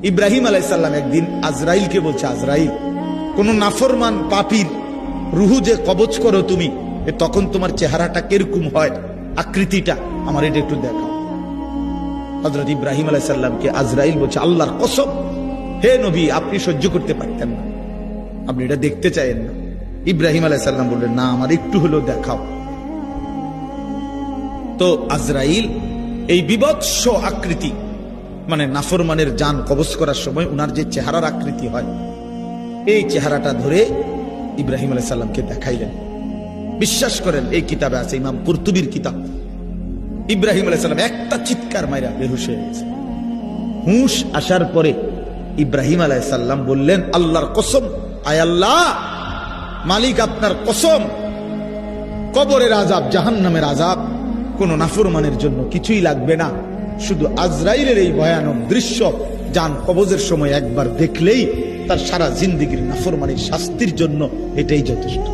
ইব্রাহিম আলাইহিস সালাম একদিন আজরাইলকে বলছে, আজরাইল, কোন নাফরমান পাপীর রুহু যে কবজ করো তুমি, তখন তোমার চেহারাটা কিরকম হয়, আকৃতিটা আমার এটা একটু দেখাও। হযরত ইব্রাহিম আলাইহিস সালামকে আজরাইল বলছে, আল্লাহর কসম হে নবী, আপনি সহ্য করতে পারতেন না, আপনি এটা দেখতে চাইেন না। ইব্রাহিম আলাইহিস সালাম বললেন, না, আমার একটু হলেও দেখাও। তো আজরাইল এই বিভৎস আকৃতি, মানে নাফরমানের জান কবজ করার সময় উনার যে চেহারার আকৃতি হয়, এই চেহারাটা ধরে ইব্রাহিম আলাইহিস সালামকে দেখাইলেন। বিশ্বাস করেন, এই কিতাবে আছে, ইমাম কুরতুবীর কিতাব। ইব্রাহিম আলাইহিস সালাম একটা চিৎকার মাইরা বেহুশ হয়ে গেছে। হুঁশ আসার পরে ইব্রাহিম আলাইহিস সালাম বললেন, আল্লাহর কসম, আয় আল্লাহ, মালিক আপনার কসম, কবরের আযাব, জাহান্নামের আযাব কোন নাফরমানের জন্য কিছুই লাগবে না, শুধু আজরাইলের এই ভয়ানক দৃশ্য জান কবজের সময় একবার দেখলেই তার সারা জিন্দেগীর নাফরমানির শাস্তির জন্য এটাই যথেষ্ট।